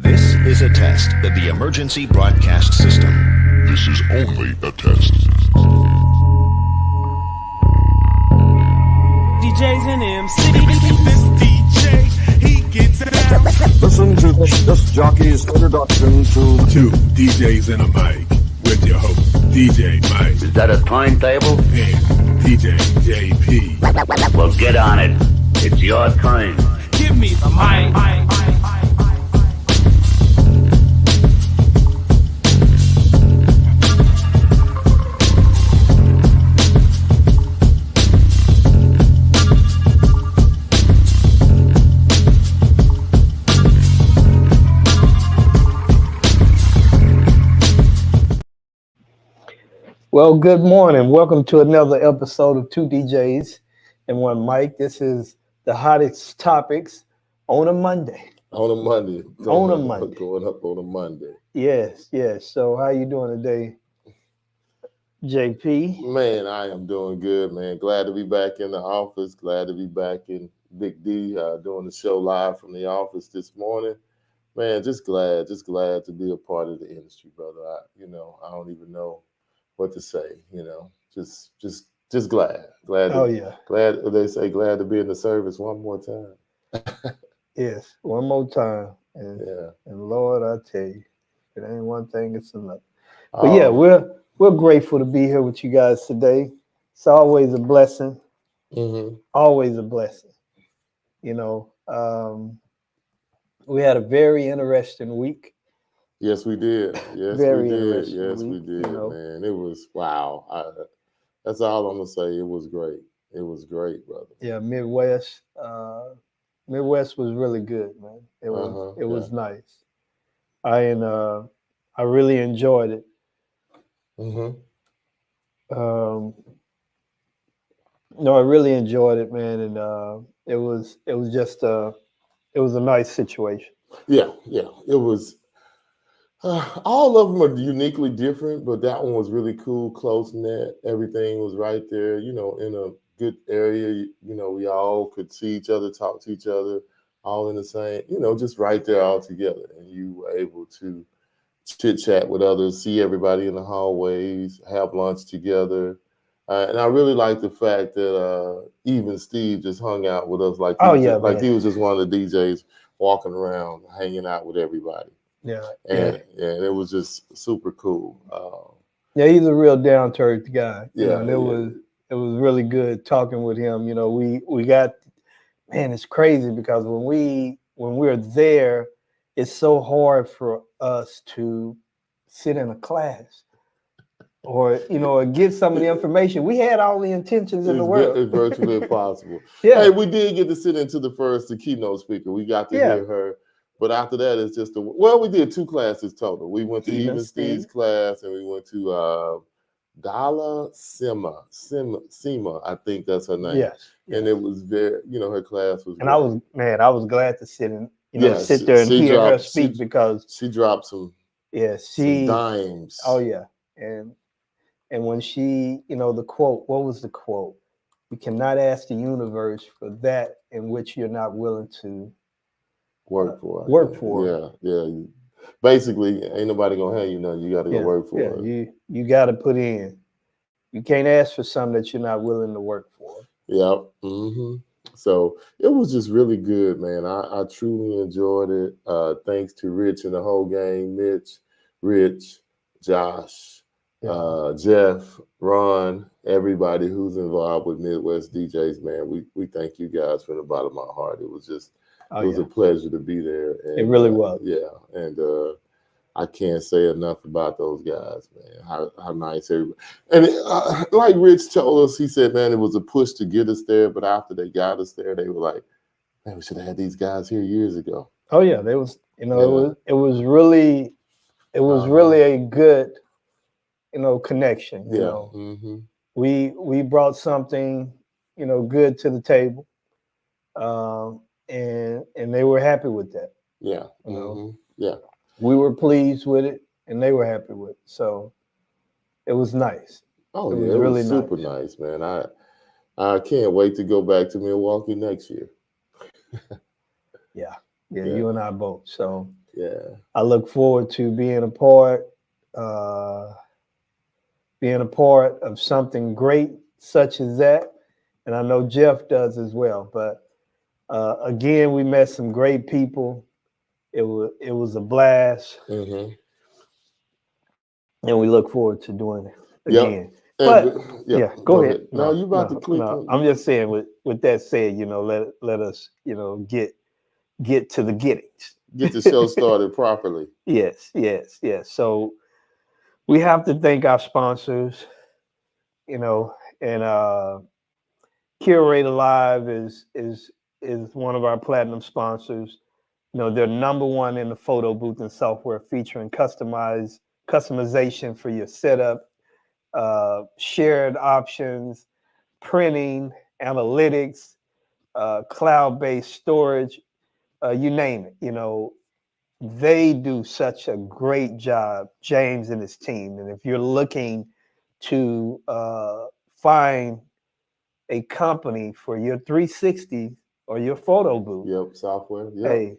This is a test of the emergency broadcast system. This is only a test. DJs in MC. This DJ, he gets it out. Listen to this jockey's introduction to Two DJs in a mic with your host, DJ Mike Is that a timetable? and DJ JayP. Well, get on it. It's your turn. Give me the mic. Well, good morning. Welcome to another episode of Two DJs and One Mic. This is the hottest topics on a Monday. On a Monday. On a Monday. Going up on a Monday. Yes. So how you doing today, JP? Man, I am doing good, man. Glad to be back in the office. Glad to be back in Big D, doing the show live from the office this morning. Man, just glad to be a part of the industry, brother. I don't even know what to say, just glad. Oh, yeah. Glad, they say glad to be in the service one more time. Yes, one more time. And Lord, I tell you, it ain't one thing, it's another. But yeah, we're grateful to be here with you guys today. It's always a blessing. Mm-hmm. Always a blessing. We had a very interesting week. Yes, we did. Yes, Very we did. interesting Yes, we week, did, man. It was wow. That's all I'm gonna say. It was great. It was great, brother. Yeah, Midwest was really good, man. It was nice. I really enjoyed it. Mm-hmm. No, I really enjoyed it, man, and it was a nice situation. Yeah. It was. All of them are uniquely different, but that one was really cool, close knit. Everything was right there, in a good area. We all could see each other, talk to each other, all in the same, just right there all together. And you were able to chit chat with others, see everybody in the hallways, have lunch together. And I really like the fact that even Steve just hung out with us like he was just one of the DJs walking around, hanging out with everybody. Yeah, and it was just super cool. He's a real down to earth guy. Yeah, it was really good talking with him. We got, man, it's crazy because when we're there, it's so hard for us to sit in a class or get some of the information. We had all the intentions in the world. It's virtually impossible. Yeah. Hey, we did get to sit into the keynote speaker. We got to hear her. But after that, it's just we did 2 classes total. We went to Even Steve's class, and we went to Dala Sema, I think that's her name. Yes. And it was very, her class was. And great. I was glad to sit there and hear her speak because she dropped some dimes. Oh yeah, and when she, the quote, what was the quote? You cannot ask the universe for that in which you're not willing to. Work for it. Yeah. Basically, ain't nobody gonna have you nothing. You got to go work for it. You got to put in. You can't ask for something that you're not willing to work for. Yeah. Mm-hmm. So it was just really good, man. I truly enjoyed it. Thanks to Rich and the whole gang, Mitch, Rich, Josh, Jeff, Ron, everybody who's involved with Midwest DJs, man. We thank you guys from the bottom of my heart. It was just. It was a pleasure to be there. And, it really was. Yeah, and I can't say enough about those guys, man. How nice everybody. And like Rich told us, he said, man, it was a push to get us there, but after they got us there, they were like, man, we should have had these guys here years ago. Oh yeah, they was. It was really a good, connection. Mm-hmm. We brought something, good to the table. And they were happy with that. Yeah. Yeah. We were pleased with it and they were happy with it. So it was nice. Oh, it was really super nice, man. I can't wait to go back to Milwaukee next year. Yeah, you and I both. So Yeah. I look forward to being a part of something great such as that. And I know Jeff does as well. But again, we met some great people. It was a blast, Mm-hmm. and we look forward to doing it Yep. again. And But yep. yeah, go ahead. Now No, you about to no, click no. on. I'm just saying. With that said, let us get to the gettings. Get the show started properly. Yes, yes, yes. So we have to thank our sponsors, and Curate Alive is one of our platinum sponsors. They're number one in the photo booth and software featuring customization for your setup, shared options, printing, analytics, cloud-based storage, you name it. They do such a great job, James and his team. And if you're looking to find a company for your 360 or your photo booth, Yep. Software. Yep. hey,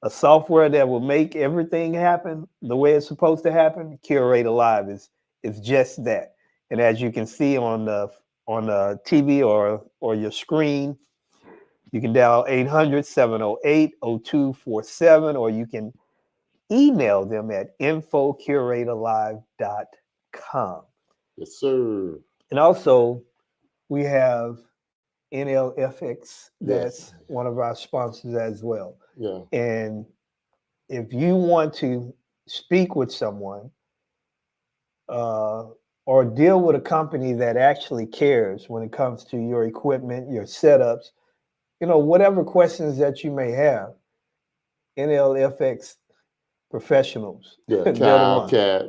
a software that will make everything happen the way it's supposed to happen, Curate Alive is just that. And as you can see on the TV or your screen, you can dial 800-708-0247, or you can email them at infocuratealive.com. Yes, sir. And also, we have NLFX, that's Yes. one of our sponsors as well. Yeah. And if you want to speak with someone or deal with a company that actually cares when it comes to your equipment, your setups, whatever questions that you may have, NLFX professionals, Yeah. they're the Cal, ones. Cat,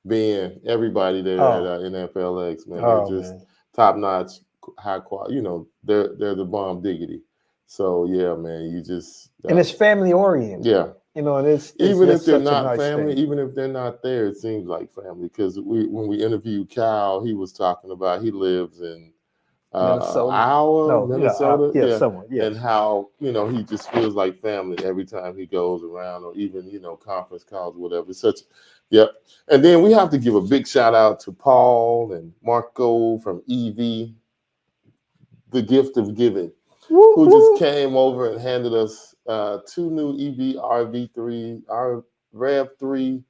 Ben, everybody there Oh. at NFLX, man. Oh, They're just man. top notch, high quality. They're the bomb diggity. So yeah, man, you just And it's family oriented. yeah. And it's Even if just they're such a not nice family, thing. even if they're not there, it seems like family. Because when we interviewed Cal, he was talking about he lives in Minnesota. Iowa, No, Minnesota, yeah, somewhere, yes. and how he just feels like family every time he goes around, or even conference calls, whatever. It's such, yep. And then we have to give a big shout out to Paul and Marco from EV, the gift of giving, who just came over and handed us 2 new EV RV3, our Rev3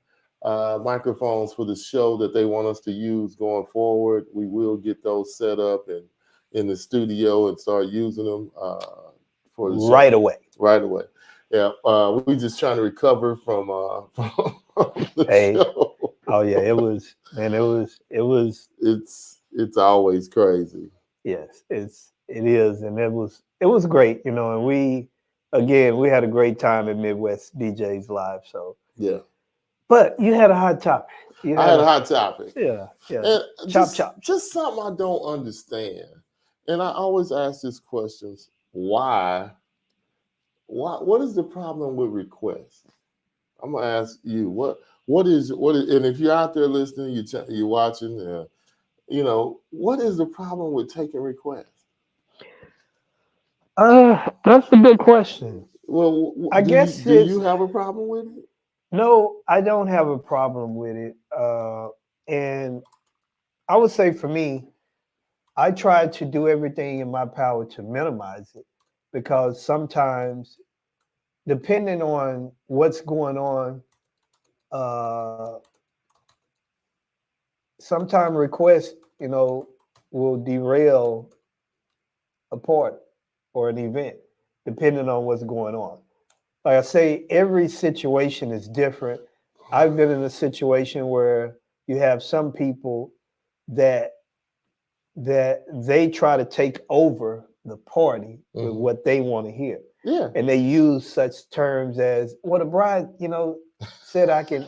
microphones for the show that they want us to use going forward. We will get those set up and in the studio and start using them for the show. Right away. Right away. Yeah, we just trying to recover from the show. Oh yeah, it was. It's always crazy. Yes, it is, and it was great, and we had a great time at Midwest DJs Live. So yeah. But you had a hot topic. I had a hot topic. Yeah. And Chop. Just something I don't understand. And I always ask these questions. Why? What is the problem with requests? I'm gonna ask you what is, and if you're out there listening, you're watching, what is the problem with taking requests? That's a good question. Well, I guess do you have a problem with it? No, I don't have a problem with it. And I would say for me, I try to do everything in my power to minimize it, because sometimes, depending on what's going on, sometimes requests, will derail a part or an event, depending on what's going on. Like I say, every situation is different. I've been in a situation where you have some people that they try to take over the party with what they want to hear. Yeah. And they use such terms as, well, the bride, said I can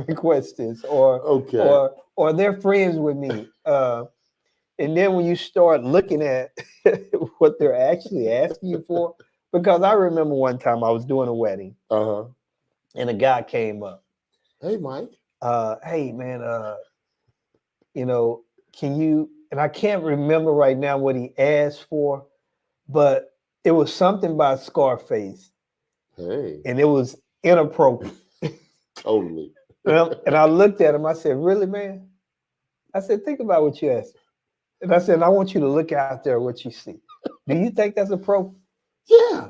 request this, or okay, or they're friends with me. And then when you start looking at what they're actually asking you for, because I remember one time I was doing a wedding, and a guy came up. Hey, Mike. Hey, man, can you? And I can't remember right now what he asked for, but it was something by Scarface. Hey. And it was inappropriate. Totally. And I looked at him. I said, "Really, man?" I said, "Think about what you asked." And I said, "I want you to look out there what you see. Do you think that's appropriate?" Yeah.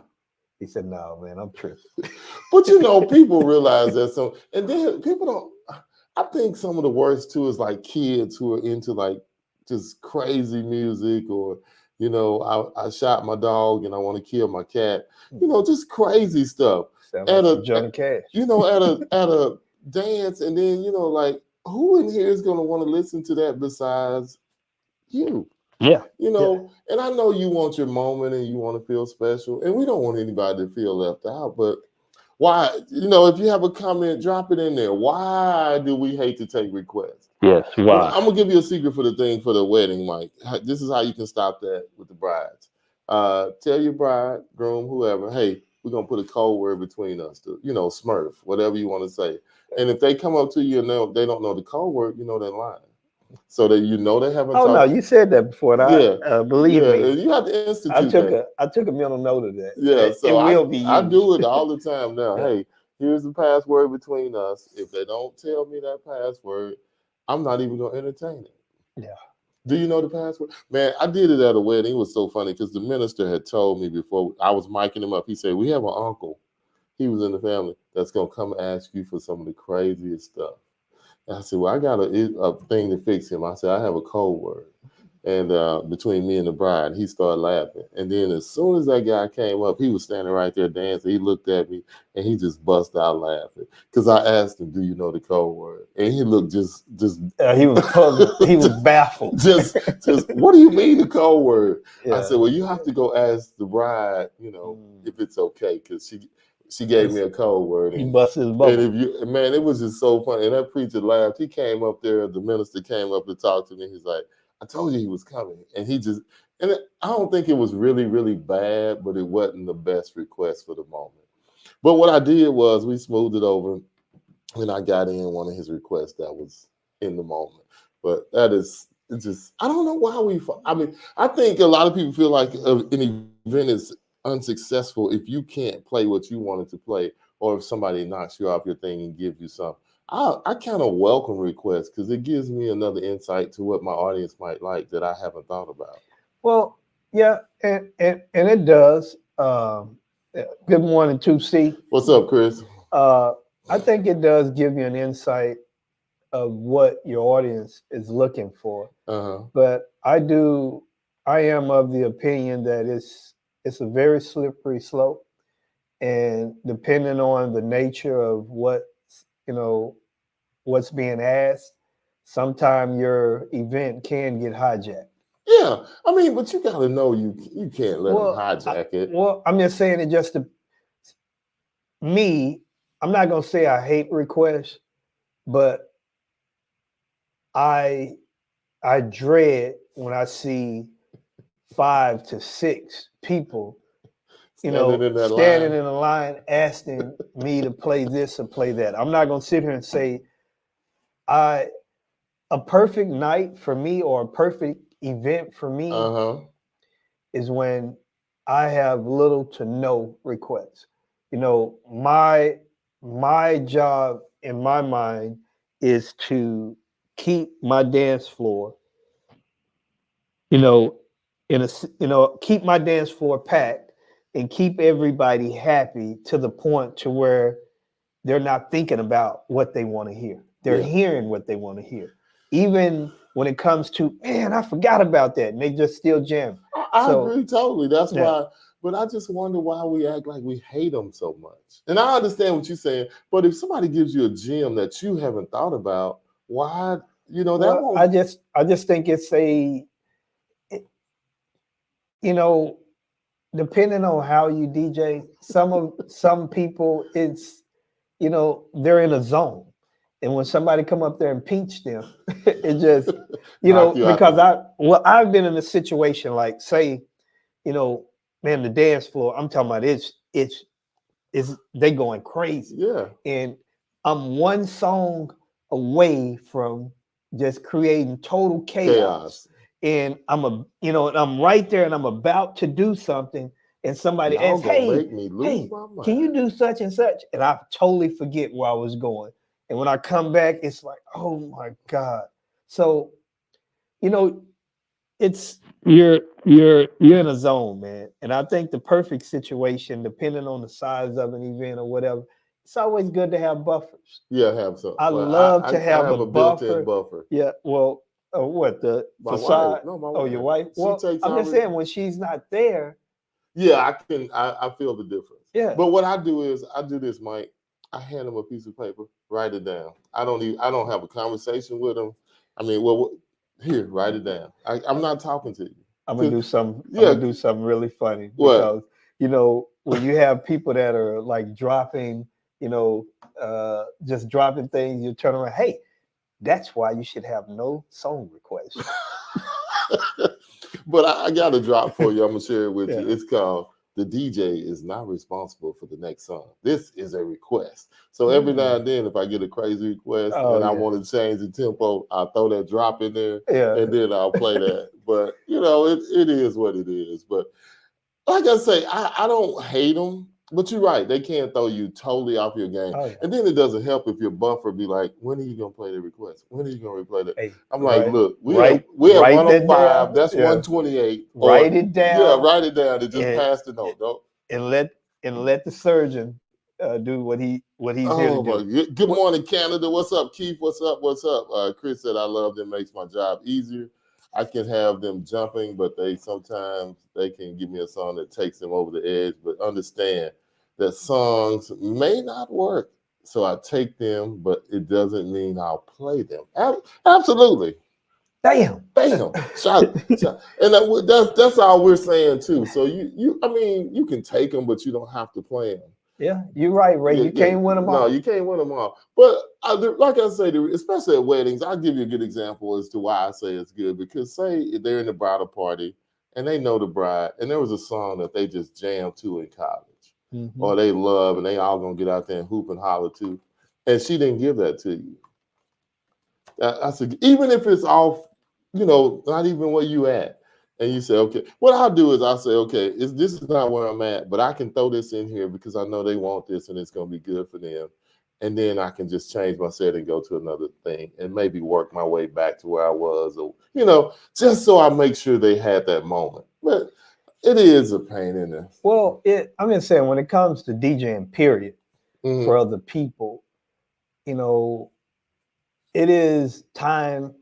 He said, "No, man, I'm tripping." But you know, people realize that. So, and then people don't. I think some of the worst too is like kids who are into like just crazy music, or you know, I shot my dog and I want to kill my cat. You know, just crazy stuff. Sound At like some a, Johnny Cash. you know, at a dance, and then you know, like who in here is going to want to listen to that besides you? Yeah. You know, and I know you want your moment and you want to feel special, and we don't want anybody to feel left out. But why, you know, if you have a comment, drop it in there. Why do we hate to take requests? Yes, Well, why? I'm gonna give you a secret for the thing for the wedding, Mike. This is how you can stop that with the brides. Tell your bride, groom, whoever, hey, we're gonna put a code word between us, to, you know, Smurf, whatever you want to say. And if they come up to you and they don't know the code word, you know they're lying. So that you know they haven't Oh no, talked. you said that before. And Yeah, believe yeah, me, and you have to institute that. I took a mental note of that. Yeah, It so will be I used. do it all the time now. Yeah. Hey, here's the password between us. If they don't tell me that password, I'm not even gonna entertain it. Yeah. Do you know the password? Man, I did it at a wedding. It was so funny because the minister had told me before I was miking him up. He said, "We have an uncle. He was in the family that's gonna come ask you for some of the craziest stuff." And I said, "Well, I got a thing to fix him." I said, "I have a code word." And between me and the bride, he started laughing. And then as soon as that guy came up, he was standing right there dancing. He looked at me and he just bust out laughing because I asked him, "Do you know the code word?" And he looked just He was puzzled. He was baffled. just what do you mean the code word? I Yeah. said, "Well, you have to go ask the bride, you know, if it's okay, because she gave me a code word." He And busted his bubble. if you, man, it was just so funny. And that preacher laughed. He came up there, the minister came up to talk to me. He's like, "I told you he was coming." And he just, and I don't think it was really, really bad, but it wasn't the best request for the moment. But what I did was we smoothed it over and I got in one of his requests that was in the moment. But that is, it's just, I don't know why I mean, I think a lot of people feel like an event is unsuccessful if you can't play what you wanted to play, or if somebody knocks you off your thing and gives you something. I kind of welcome requests because it gives me another insight to what my audience might like that I haven't thought about. Well, yeah, and it does. Good morning, 2C. What's up, Chris? I think it does give you an insight of what your audience is looking for. Uh-huh. But I am of the opinion that it's a very slippery slope, and depending on the nature of what's being asked, sometimes your event can get hijacked. Yeah, I mean, but you got to know you can't let them hijack it. Well, I'm just saying it just to me. I'm not gonna say I hate requests, but I dread when I see 5 to 6 people, Standing in that standing line. in a line asking me to play this or play that. I'm not gonna sit here and say a perfect night for me or a perfect event for me Uh-huh. is when I have little to no requests. My job in my mind is to keep my dance floor, keep my dance floor packed and keep everybody happy to the point to where they're not thinking about what they want to hear. They're hearing what they want to hear. Even when it comes to, man, I forgot about that, and they just still jam. I agree totally. That's Yeah. why, but I just wonder why we act like we hate them so much. And I understand what you're saying, but if somebody gives you a gem that you haven't thought about, why, that won't. I just think it's depending on how you DJ, some people they're in a zone. And when somebody come up there and pinch them, it just, Knock you out because I've been in a situation like, say, man, the dance floor, I'm talking about it's they going crazy. Yeah. And I'm one song away from just creating total chaos. And I'm right there and I'm about to do something. and somebody Y'all asks, gonna "Hey, make me lose my mind. can you do such and such?" And I totally forget where I was going. And when I come back, it's like, oh my God. So, you know, it's you're in a zone, man. And I think the perfect situation, depending on the size of an event or whatever, it's always good to have buffers. Yeah, have some. I Well, love to I have have a a built-in buffer. buffer. Yeah, well, what the My facade? wife, no, my Oh, wife. your wife? She Well, takes I'm just already. saying when she's not there. Yeah, I can. I feel the difference. Yeah. But what I do is I do this, Mike. I hand them a piece of paper, write it down. I don't have a conversation with them. I mean, well, here, write it down. I'm not talking to you. I'm gonna do something. I'm Yeah. gonna do something really funny What? because when you have people that are like dropping, just dropping things, you turn around. Hey, that's why you should have no song requests. But I got a drop for you. I'm gonna share it with you. Yeah. It's called "The DJ is not responsible for the next song. This is a request." So every now and then, if I get a crazy request and I want to change the tempo, I'll throw that drop in there, and then I'll play that. But it is what it is. But like I say, I don't hate them. But you're right, they can't throw you totally off your game. Oh, yeah. And then it doesn't help if your buffer be like, when are you gonna play the request? When are you gonna replay that? Hey, I'm like, right, look, we write have that 105, down. that's Yeah. 128. Write it down. Yeah, write it down and just And- pass the note. Don't. and let the surgeon do what he's here to do. Good morning, Canada. What's up, Keith? What's up? What's up? Chris said, I love that makes my job easier. I can have them jumping, but sometimes they can give me a song that takes them over the edge. But understand that songs may not work. So I take them, but it doesn't mean I'll play them. Absolutely. Damn. Shot. And that's all we're saying too. So you can take them, but you don't have to play them. Yeah, you're right, Ray. You can't win them all. No, you can't win them all. But like I say, especially at weddings, I'll give you a good example as to why I say it's good. Because say they're in the bridal party and they know the bride, and there was a song that they just jammed to in college, or they love, and they all gonna get out there and hoop and holler to, and she didn't give that to you. I said, even if it's off, not even where you at. And you say, okay, what I'll do is I'll say, okay, this is not where I'm at, but I can throw this in here because I know they want this and it's going to be good for them. And then I can just change my set and go to another thing and maybe work my way back to where I was, or, just so I make sure they had that moment. But it is a pain in the. Well, I'm just saying, when it comes to DJing, period, for other people, it is time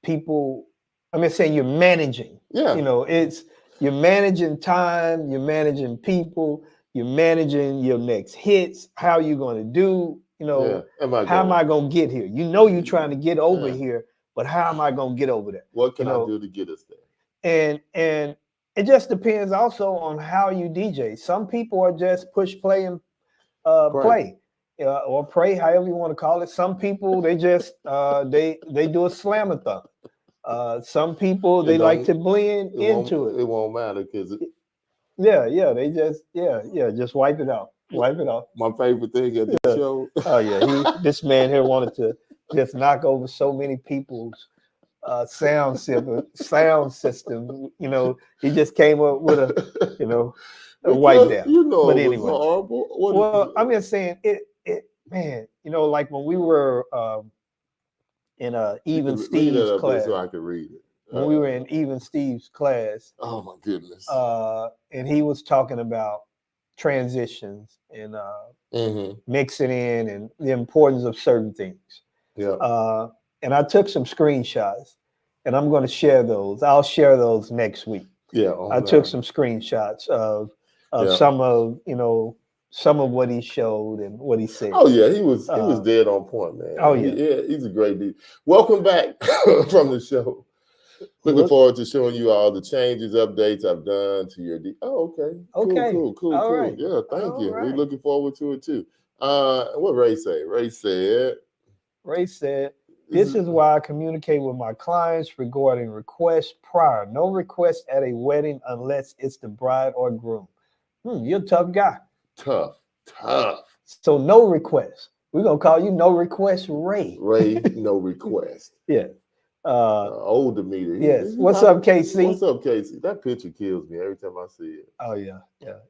people. I'm just saying you're managing. Yeah. You're managing time, you're managing people, you're managing your next hits. How are you going to do? How am I going to get here? You're trying to get over here, but how am I going to get over there? What can I do to get us there? And it just depends also on how you DJ. Some people are just push play and play. Or pray, however you want to call it. Some people they just they do a slamathon. Some people they like to blend into it. It won't matter because they just wipe it out. Wipe it off. My favorite thing at the show. Oh yeah, this man here wanted to just knock over so many people's sound system. He just came up with a wipe down. But anyway, horrible. Well, I'm just saying it, man. Like when we were in Even Steve's class. So I could read it. When we were in Even Steve's class. Oh my goodness. And he was talking about transitions and mixing in and the importance of certain things. Yeah. And I took some screenshots, and I'm going to share those. I'll share those next week. Yeah. I took some screenshots of some of what he showed and what he said. Oh yeah, he was dead on point, man. Oh yeah, he's a great dude. Welcome back from the show. Looking forward to showing you all the changes, updates I've done to your. Oh, okay. Cool. Right. Yeah, thank you. Right. We're looking forward to it too. What Ray say? Ray said, "This is why I communicate with my clients regarding requests prior. No requests at a wedding unless it's the bride or groom." You're a tough guy. Tough. So no requests. We're gonna call you No Request Ray. Ray, no request. Yeah. Older meter. Yes. What's up, KC? What's up, Casey? That picture kills me every time I see it. Oh yeah.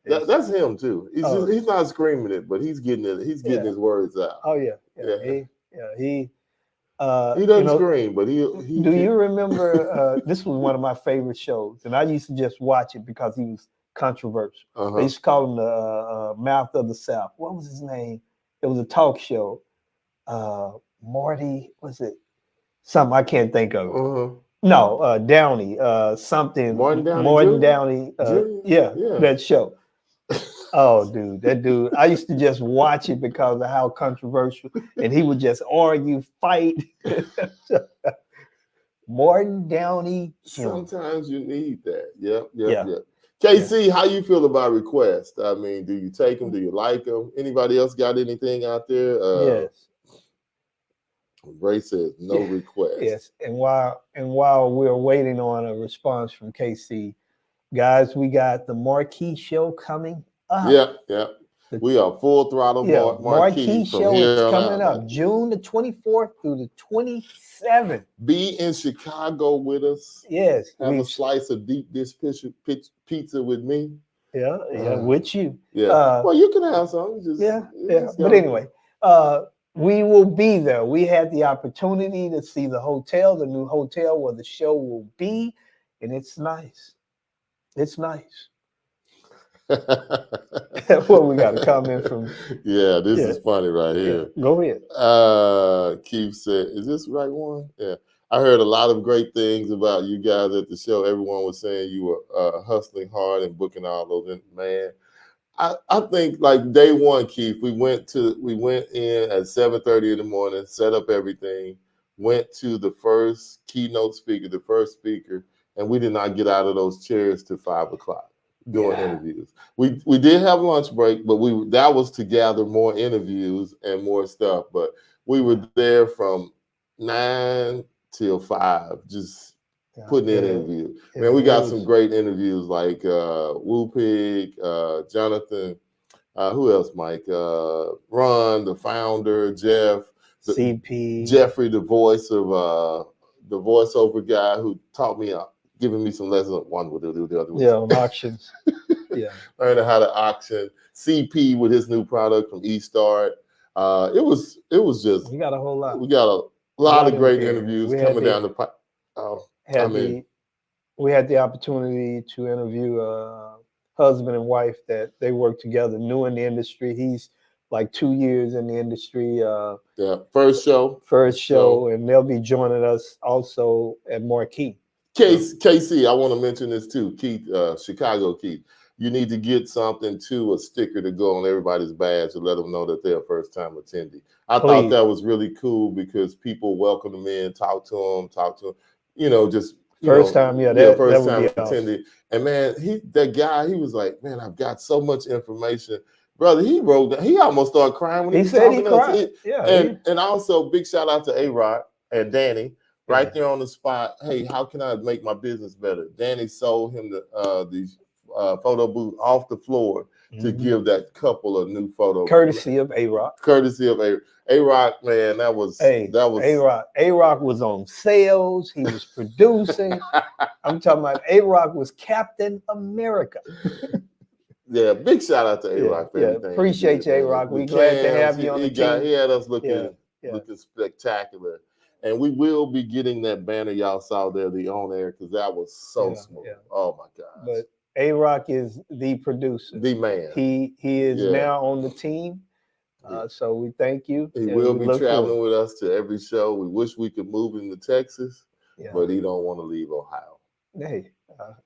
That's him too. He's not screaming it, but he's getting it. He's getting his words out. Oh yeah. He doesn't scream, but he do you remember this was one of my favorite shows, and I used to just watch it because he was controversial. They used to call him the Mouth of the South. What was his name? It was a talk show. Morty, was it something I can't think of it. No, Downey, something Morton Downey. That show. Oh, dude, that dude. I used to just watch it because of how controversial, and he would just argue, fight. Morton Downey. Sometimes you need that. Yep. KC, how you feel about requests? I mean, do you take them? Do you like them? Anybody else got anything out there? Yes. Ray says no request. Yes, and while we're waiting on a response from KC, guys, we got the Marquee show coming up. Yeah. We are full throttle. Marquee show is coming up June the 24th through the 27th. Be in Chicago with us. Yes. Have a slice of deep dish pizza with me. Yeah, with you. Yeah. Well, you can have some. But anyway, we will be there. We had the opportunity to see the hotel, the new hotel where the show will be, and it's nice. It's nice. Well, we got a comment from. Yeah, this is funny right here. Go ahead. Keith said, "Is this the right one?" Yeah. I heard a lot of great things about you guys at the show. Everyone was saying you were hustling hard and booking all those. Man, I think like day one, Keith, we went in at 7:30 in the morning, set up everything, went to the first keynote speaker, the first speaker, and we did not get out of those chairs till 5 o'clock doing interviews. We did have lunch break, but that was to gather more interviews and more stuff. But we were there from 9 till 5, just putting in interviews. Man, we got some great interviews like Woo Pig, Jonathan, who else, Mike? Ron, the founder, Jeff, CP, Jeffrey, the voiceover guy who taught me, giving me some lessons. One would do the other one. Yeah, on auctions. Learning how to auction. CP with his new product from eStart. It was just. We got a whole lot. We got a lot of great interviews coming down the pipe. We had the opportunity to interview a husband and wife that they work together, new in the industry. He's like 2 years in the industry. First show, and they'll be joining us also at Marquee. KC, I want to mention this too, Keith, Chicago Keith. You need to get something too, a sticker to go on everybody's badge to let them know that they're a first-time attendee. I thought that was really cool because people welcome them in, talk to them, just first time attendee. Awesome. And man, that guy, he was like, man, I've got so much information. Brother, he almost started crying when he was said talking he cried. And also big shout out to A-Rod and Danny. Right there on the spot. Hey, how can I make my business better? Danny sold him the photo booth off the floor to give that couple a new photo. Courtesy of A-Rock. A-Rock, man, that was A-Rock. A-Rock was on sales. He was producing. I'm talking about A-Rock was Captain America. Yeah, big shout out to A-Rock for everything. Appreciate you, A-Rock. We're glad to have you on the team. He had us looking spectacular. And we will be getting that banner y'all saw there, the on air, because that was so smooth. Yeah. Oh my God! But A-Rock is the producer, the man. He is now on the team. So we thank you. He will be traveling with us to every show. We wish we could move him to Texas, but he don't want to leave Ohio. Hey,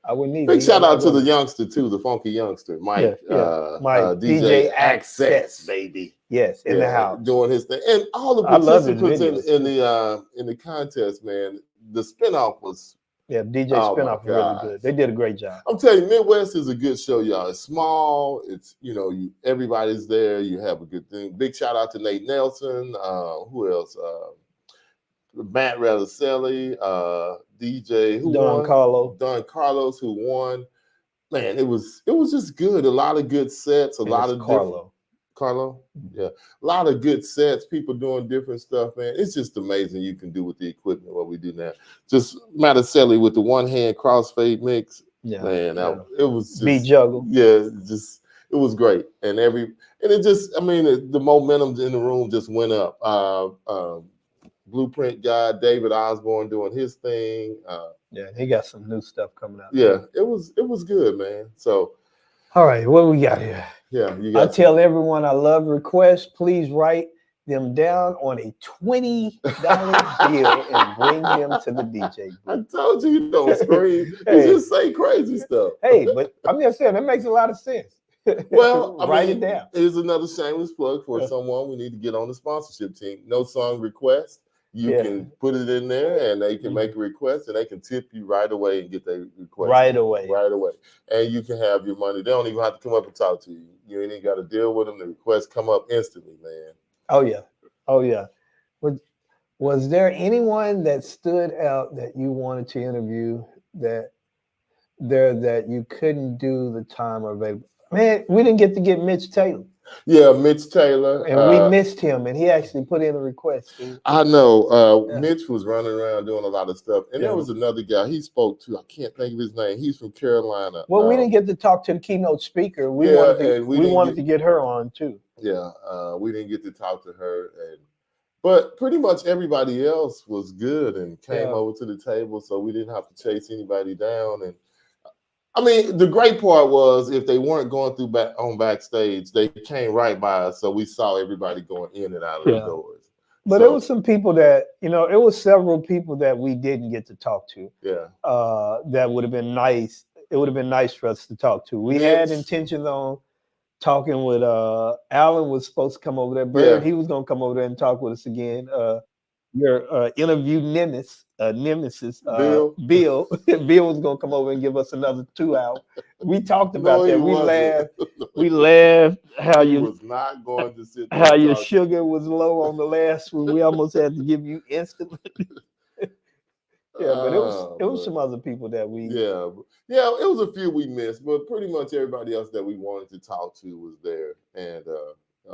I would need. Big shout out to the youngster too, the funky youngster, Mike. Mike, DJ Access, baby. Yes, in the house, doing his thing, and all the participants in the contest, man. The spinoff was DJ spinoff was really good. They did a great job. I'm telling you, Midwest is a good show, y'all. It's small. It's everybody's there. You have a good thing. Big shout out to Nate Nelson. Who else? Matt Radicelli, DJ Don Carlos, who won. Man, it was just good. A lot of good sets. A lot of Carlo. Yeah, a lot of good sets. People doing different stuff, man. It's just amazing you can do with the equipment what we do now. Just Matticelli with the one hand crossfade mix. Yeah, Man, yeah. it was just Beat juggle. Yeah, it was great, and it just, I mean, the momentum in the room just went up. Blueprint guy David Osborne doing his thing. Yeah, he got some new stuff coming out. Yeah, it was good, man. So, all right, what we got here? Yeah, you I got. tell everyone I love requests. Please write them down on a $20 bill and bring them to the DJ booth. I told you don't scream. Hey. You just say crazy stuff. Hey, but I'm just saying that makes a lot of sense. Well, write it down. Here's another shameless plug for someone we need to get on the sponsorship team. No song request. You can put it in there, and they can make a request, and they can tip you right away and get their request right away. And you can have your money. They don't even have to come up and talk to you. You ain't even got to deal with them. The requests come up instantly, man. Oh yeah. Was there anyone that stood out that you wanted to interview that you couldn't do the time available? Man, we didn't get to get Mitch Taylor. Yeah, Mitch Taylor. And we missed him, and he actually put in a request. I know. Mitch was running around doing a lot of stuff. And there was another guy he spoke to. I can't think of his name. He's from Carolina. Well, we didn't get to talk to the keynote speaker. We wanted to get her on, too. Yeah, we didn't get to talk to her. But pretty much everybody else was good and came over to the table, so we didn't have to chase anybody down. And I mean, the great part was if they weren't going through backstage, they came right by us, so we saw everybody going in and out of the doors. But there was some people that, it was several people that we didn't get to talk to. Yeah. That would have been nice. It would have been nice for us to talk to. We had intentions on talking with Alan was supposed to come over there. Bird, he was going to come over there and talk with us again. Your interview nemesis, Bill. Bill was going to come over and give us another 2 hours. We talked about that. We laughed. How you was not going to sit there. How your sugar was low on the last one. We almost had to give you instantly. But it was some other people that we. Yeah, it was a few we missed, but pretty much everybody else that we wanted to talk to was there. And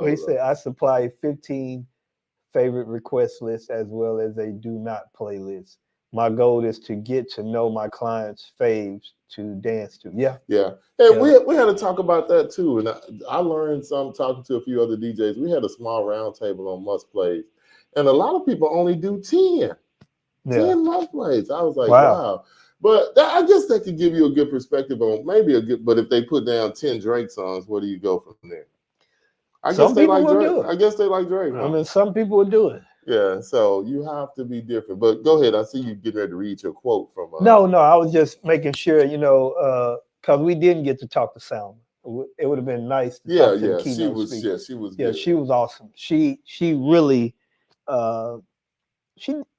he said I supply 15 favorite request lists as well as a do not play list. My goal is to get to know my clients' faves to dance to. Yeah. And we had to talk about that too. And I learned some talking to a few other DJs. We had a small round table on must plays, and a lot of people only do 10 must plays. I was like, wow. But I guess that could give you a good perspective on but if they put down 10 Drake songs, where do you go from there? I guess they like Drake. Huh? I mean, some people would do it. Yeah, so you have to be different. But go ahead. I see you getting ready to read your quote from. No, I was just making sure, because we didn't get to talk to Salma. It would have been nice to talk to the keynote speaker. She was. Yeah, she was awesome. She really, I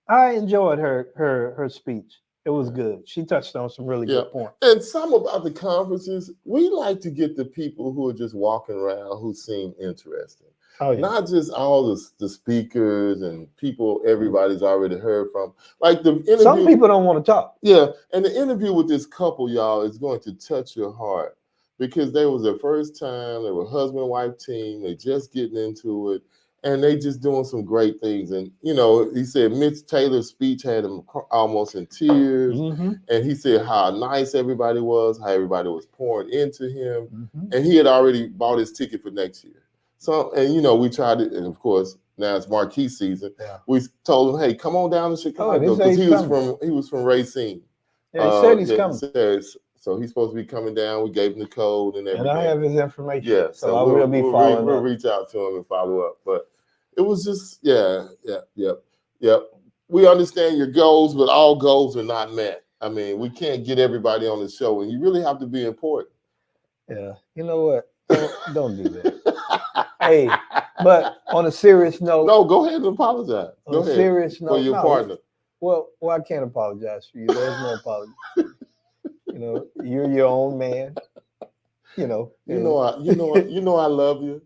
enjoyed her speech. It was good. She touched on some really good points. And some about the conferences, we like to get the people who are just walking around who seem interesting. Oh, yeah. Not just all the speakers and people everybody's already heard from. Like the interview. Some people don't want to talk. Yeah, and the interview with this couple, y'all, is going to touch your heart because they was their first time. They were husband and wife team. They just getting into it. And they just doing some great things. And, he said Mitch Taylor's speech had him almost in tears. Mm-hmm. And he said how nice everybody was, how everybody was pouring into him. Mm-hmm. And he had already bought his ticket for next year. So, and, we tried it. And, of course, now it's marquee season. Yeah. We told him, hey, come on down to Chicago because he was from Racine. Yeah, he said he's coming. So he's supposed to be coming down. We gave him the code and everything. And I have his information. Yeah, so I will be following We'll reach out to him and follow up. But it was just, yep. We understand your goals, but all goals are not met. I mean, we can't get everybody on the show, and you really have to be important. Yeah, you know what? Don't do that. Hey, but on a serious note. No, go ahead and apologize. Go ahead. Serious note. For your partner. Well, I can't apologize for you. There's no apology. You're your own man. I love you.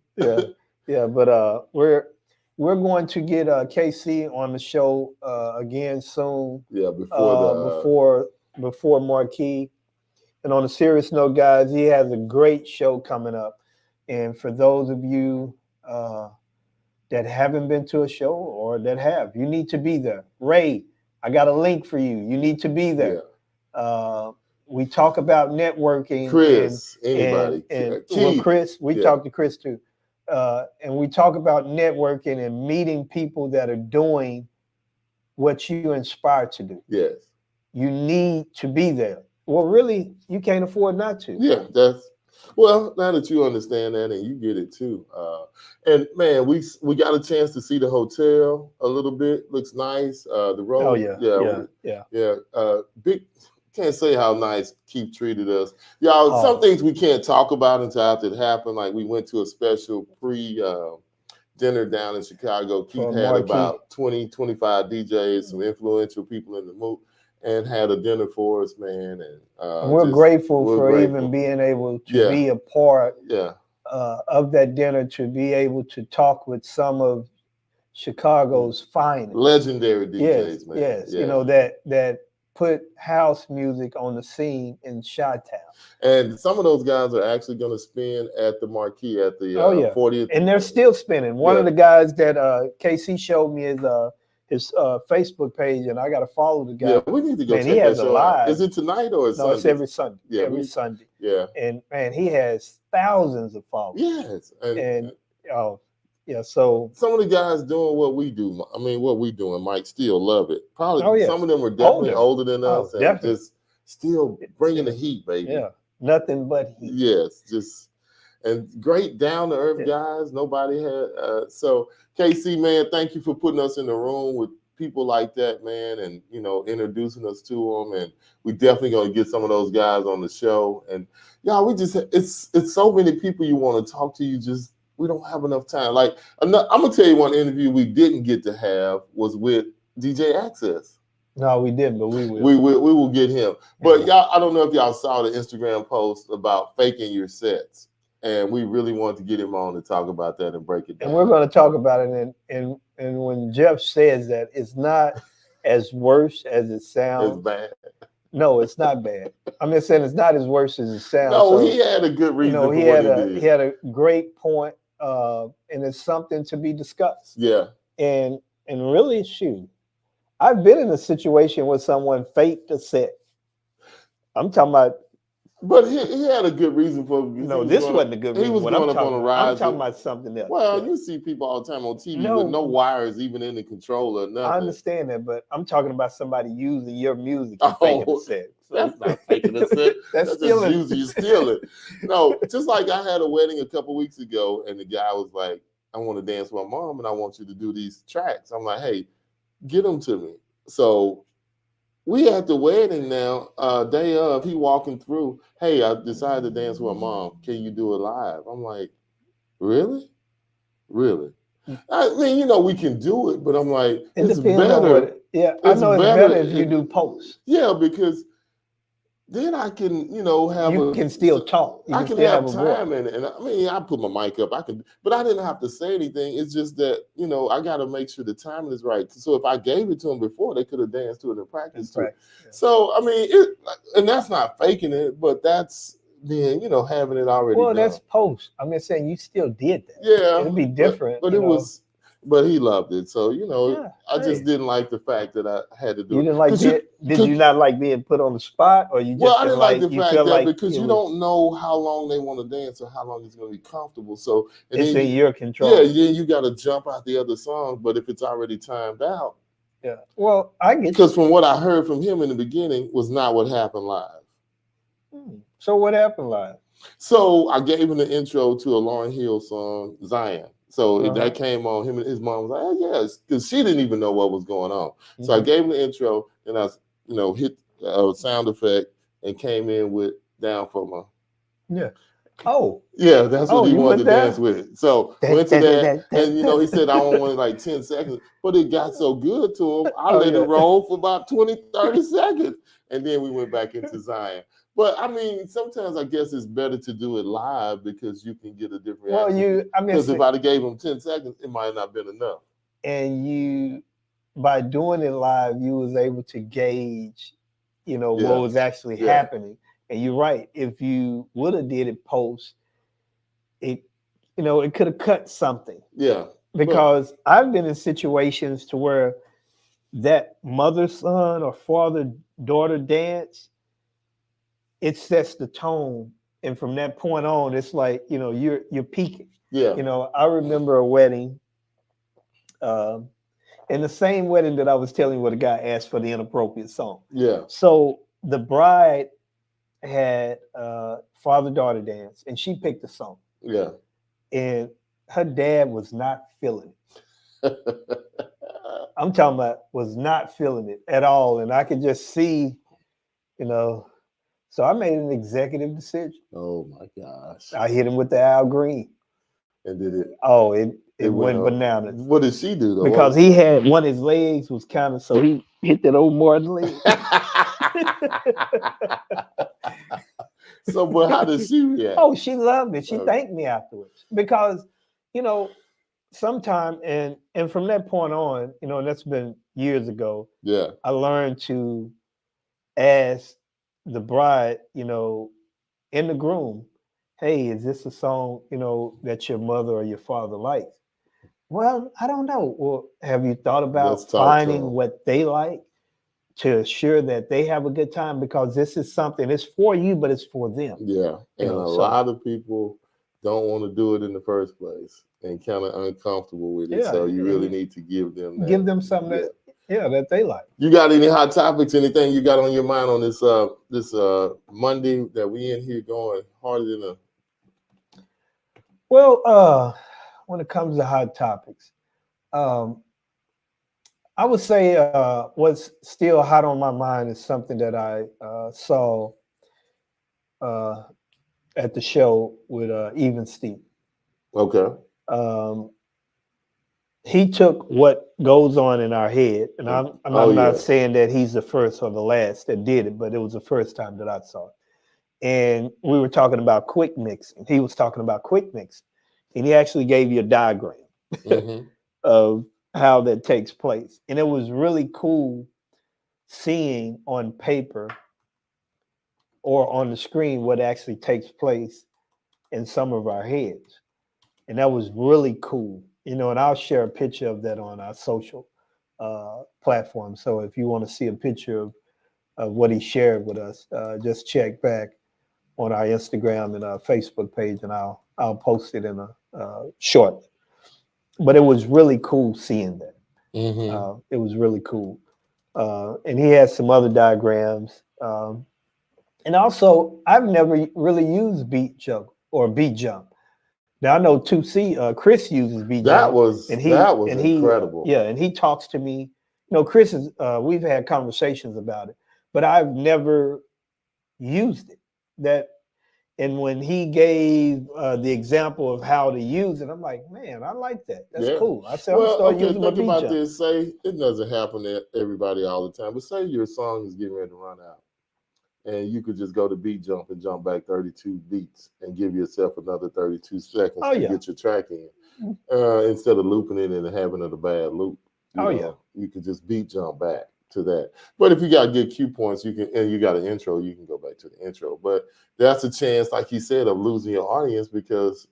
Yeah. But we're going to get KC on the show again soon. Yeah, before Marquee. And on a serious note, guys, he has a great show coming up. And for those of you that haven't been to a show or that have. You need to be there. Ray, I got a link for you. You need to be there. We talk about networking. Chris, anybody. Well, Chris, we Yeah. talked to Chris too. And we talk about networking and meeting people that are doing what you inspired to do. Yes. You need to be there. Well, really, you can't afford not to. Yeah, well, now that you understand that and you get it too. And man, we got a chance to see the hotel a little bit. Looks nice. The road. Oh yeah. Big. Can't say how nice Keith treated us. Y'all, some things we can't talk about until after it happened. Like we went to a special dinner down in Chicago. Keith had about 20, 25 DJs, some influential people in the mood, and had a dinner for us, man. And we're grateful for even being able to be a part of that dinner, to be able to talk with some of Chicago's finest. Legendary DJs, man. Yes, you know, that put house music on the scene in Chi-Town. And some of those guys are actually going to spin at the Marquee at the 40th. And they're still spinning. One of the guys that KC showed me is his Facebook page, and I got to follow the guy. Yeah, we need to go check he has that a show live. out. Is it tonight or Sunday? No, it's every Sunday. Yeah, every Sunday. Yeah. And man, he has thousands of followers. Yes. So some of the guys doing what we do. I mean, what we doing might still love it. Probably some of them are definitely older than us, and just still bringing the heat, baby. Yeah, nothing but heat. Yes, and great down to earth guys. Nobody had so KC, man, thank you for putting us in the room with people like that, man, and introducing us to them. And we definitely gonna get some of those guys on the show. And y'all, it's so many people you want to talk to. We don't have enough time. Like, I'm gonna tell you, one interview we didn't get to have was with DJ Access. No, we didn't, but we will. We will get him. But y'all, I don't know if y'all saw the Instagram post about faking your sets, and we really want to get him on to talk about that and break it down. And we're going to talk about it. And when Jeff says that, it's not as worse as it sounds. It's bad. No, it's not bad. I'm just saying it's not as worse as it sounds. No, he had a good reason. He had a great point. And it's something to be discussed. Yeah. And really, shoot, I've been in a situation where someone faked a set. I'm talking about. But he had a good reason for it. No, this wasn't a good reason. He was going up on a ride. I'm talking about something else. Well, you see people all the time on TV with no wires even in the controller, nothing. I understand that, but I'm talking about somebody using your music and faking a set. That's not faking a set. That's stealing. Just you stealing. No, just like I had a wedding a couple weeks ago, and the guy was like, I want to dance with my mom, and I want you to do these tracks. I'm like, hey, get them to me. So we at the wedding now, day of, he walking through, hey, I decided to dance with my mom. Can you do it live? I'm like, really? Really? I mean, we can do it, but I'm like, it's better. I know it's better if you do posts. Yeah, because then I can, you can still talk. I can have time in it. And I mean, I put my mic up, but I didn't have to say anything. It's just that, I got to make sure the timing is right. So if I gave it to them before, they could have danced to it in practice too. Yeah. So, I mean, and that's not faking it, but that's then, having it already done. That's post. I'm just saying you still did that. Yeah. It'd be different. But it was. But he loved it, so I just didn't like the fact that I had to do. You didn't like it? Did you not like being put on the spot, or you just? Well, I didn't like the fact that like because you don't know how long they want to dance or how long it's going to be comfortable. So it's in your control. Yeah, you got to jump out the other songs, but if it's already timed out, yeah. Well, I get because from what I heard from him in the beginning was not what happened live. So what happened live? So I gave him the intro to a Lauryn Hill song, Zion. So that came on. Him and his mom was like, "Oh yes," because she didn't even know what was going on. Mm-hmm. So I gave him the intro, and I, hit a sound effect and came in with "Down for My." Yeah. Oh. Yeah, that's what he wanted to dance with. So went to that, and he said, "I only wanted like 10 seconds," but it got so good to him, I let it roll for about 20, 30 seconds, and then we went back into Zion. But I mean, sometimes I guess it's better to do it live because you can get a different reaction. Because if I'd have gave him 10 seconds, it might not have been enough. And by doing it live, you was able to gauge, what was actually happening. And you're right. If you would have did it post, it it could have cut something Yeah. because I've been in situations to where that mother-son or father-daughter dance, it sets the tone. And from that point on, it's like, you're peaking. Yeah. I remember a wedding, um, and the same wedding that I was telling you where the guy asked for the inappropriate song. Yeah. So the bride had father-daughter dance, and she picked the song. Yeah. And her dad was not feeling it. I'm talking about was not feeling it at all. And I could just see, so I made an executive decision. Oh my gosh. I hit him with the Al Green. And did it? Oh, it went up. bananas. What did she do though? Because he had one of his legs was kind of, so he hit that old Martin leg. So, but how did she react? Oh, she loved it. She thanked me afterwards because, sometime and from that point on, and that's been years ago. Yeah. I learned to ask the bride, and the groom, hey, is this a song, that your mother or your father likes? Well, I don't know. Well, have you thought about finding what they like to assure that they have a good time? Because this is something, it's for you, but it's for them. Yeah. And a lot of people don't want to do it in the first place and kind of uncomfortable with it. Yeah, so you really need to give them that. Give them something that they like. You got any hot topics, anything you got on your mind on this Monday that we in here going harder than a... Well, when it comes to hot topics, I would say what's still hot on my mind is something that I saw at the show with Even Steve. Okay. He took what goes on in our head, and I'm not saying that he's the first or the last that did it, but it was the first time that I saw it. And we were talking about quick mixing. He was talking about quick mixing, and he actually gave you a diagram of how that takes place. And it was really cool seeing on paper or on the screen what actually takes place in some of our heads. And that was really cool. And I'll share a picture of that on our social platform. So if you want to see a picture of what he shared with us, just check back on our Instagram and our Facebook page, and I'll post it in a short. But it was really cool seeing that. It was really cool. And he had some other diagrams. And also, I've never really used beat jump or beat jump. Now I know 2C, Chris uses beat jump. That was incredible. And he talks to me. Chris is. We've had conversations about it, but I've never used it. And when he gave the example of how to use it, I'm like, man, I like that. That's cool. I said, I'm gonna start using my beat jump. This. Say it doesn't happen to everybody all the time, but say your song is getting ready to run out, and you could just go to beat jump and jump back 32 beats and give yourself another 32 seconds to get your track in, instead of looping it and having it a bad loop. You could just beat jump back to that. But if you got good cue points, you got an intro, you can go back to the intro. But that's a chance, like he said, of losing your audience because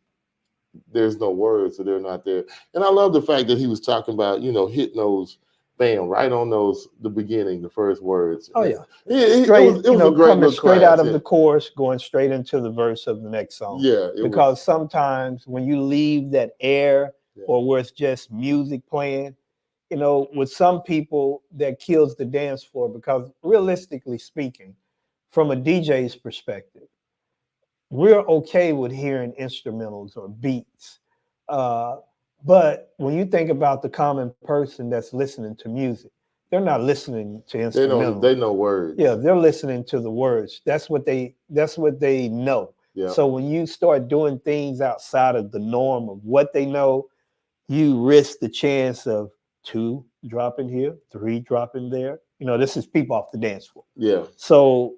there's no words, so they're not there. And I love the fact that he was talking about, hitting those, bam, right on the beginning, the first words. Oh yeah, it was a great coming straight class, out of the chorus, going straight into the verse of the next song. Yeah, because sometimes when you leave that air or where it's just music playing, with some people that kills the dance floor, because realistically speaking, from a DJ's perspective, we're okay with hearing instrumentals or beats. But when you think about the common person that's listening to music, they're not listening to instrumentals. They know words. Yeah, they're listening to the words. That's what they know. Yeah. So when you start doing things outside of the norm of what they know, you risk the chance of 2 dropping here, 3 dropping there. This is people off the dance floor. Yeah. So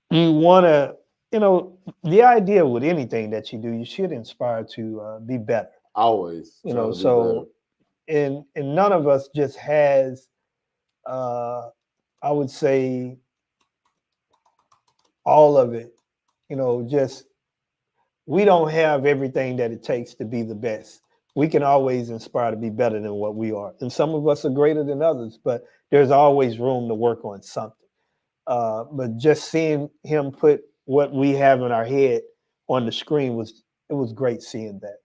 you want to, the idea with anything that you do, you should inspire to be better. Always. So, and none of us just has, I would say, all of it, just we don't have everything that it takes to be the best. We can always inspire to be better than what we are. And some of us are greater than others, but there's always room to work on something. But just seeing him put what we have in our head on the screen was great seeing that.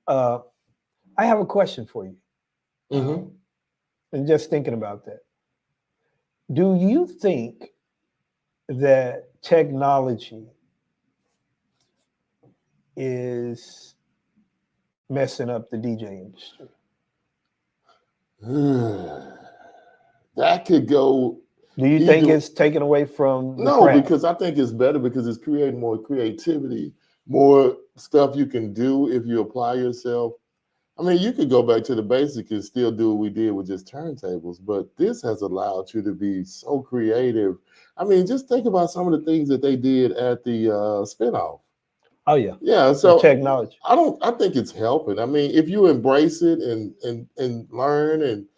I have a question for you. Mm-hmm. And just thinking about that. Do you think that technology is messing up the DJ industry? That could go. Do you think it's taken away from the No, craft? because I think it's better because it's creating more creativity, more stuff you can do if you apply yourself. I mean, you could go back to the basics and still do what we did with just turntables, but this has allowed you to be so creative. I mean, just think about some of the things that they did at the spinoff. Oh yeah. Yeah, so the technology. I think it's helping. I mean, if you embrace it and learn and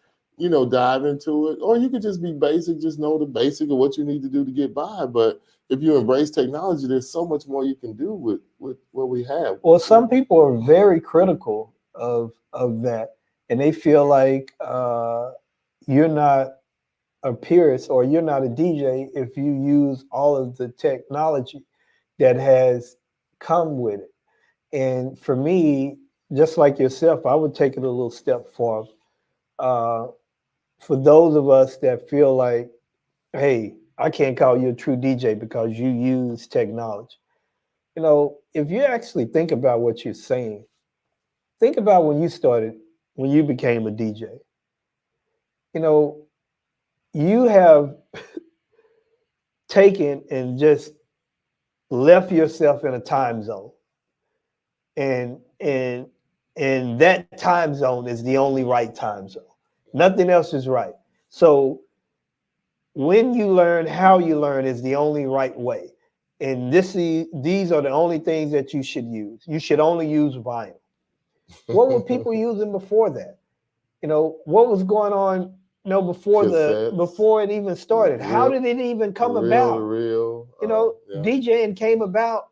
dive into it, or you could just be basic, just know the basic of what you need to do to get by. But if you embrace technology, there's so much more you can do with what we have. Well, some people are very critical of that, and they feel like you're not a purist or you're not a DJ if you use all of the technology that has come with it. And for me, just like yourself, I would take it a little step farther. For those of us that feel like, hey, I can't call you a true DJ because you use technology. If you actually think about what you're saying, think about when you became a DJ. You have taken and just left yourself in a time zone. And that time zone is the only right time zone. Nothing else is right. So when you learn, how you learn is the only right way. And these are the only things that you should use. You should only use vinyl. What were people using before that? What was going on, before it even started? How did it even come about? DJing came about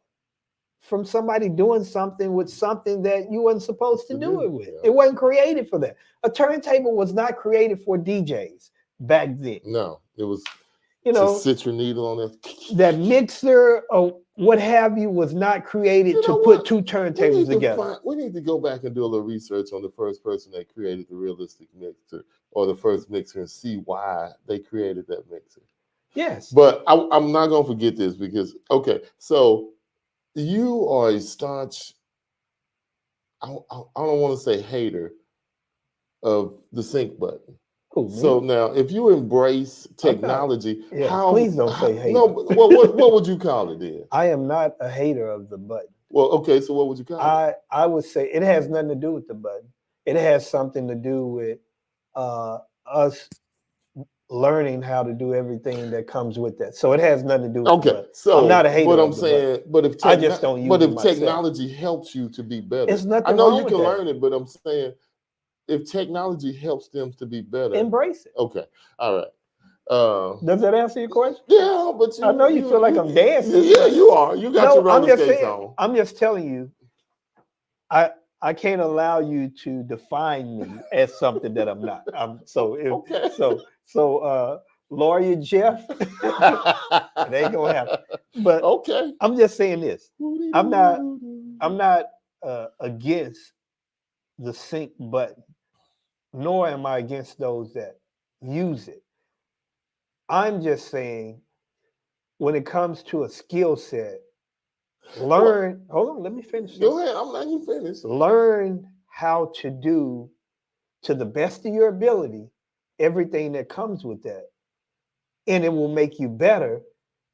from somebody doing something with something that you wasn't supposed to do it with. It wasn't created for that. A turntable was not created for DJs back then. No, it was to sit your needle on it. That mixer or what have you was not created to put two turntables together. We need to go back and do a little research on the first person that created the realistic mixer or the first mixer and see why they created that mixer. Yes. But I'm not going to forget this because, okay, so you are a staunch, I don't want to say hater of the sync button. So now, if you embrace technology, please don't say hater. No, what would you call it then? I am not a hater of the button. Well, okay, so what would you call it? I would say it has nothing to do with the button. It has something to do with us learning how to do everything that comes with that. So it has nothing to do with the button. So I'm not a hater. But I'm saying, I just don't use it. But if myself. Technology helps you to be better, it's nothing I know wrong you with can that. learn it, but I'm saying, if technology helps them to be better, embrace it. Okay, all right. Does that answer your question? Yeah, but I know you feel like I'm dancing. Yeah, you are. You got your roller skates on. I'm just telling you, I can't allow you to define me as something that I'm not. Lawyer Jeff, it ain't gonna happen. But okay, I'm just saying this. I'm not against the sync button, nor am I against those that use it. I'm just saying, when it comes to a skill set, learn. Hold on, let me finish. Go ahead, I'm letting you finish. Learn how to do, to the best of your ability, everything that comes with that, and it will make you better.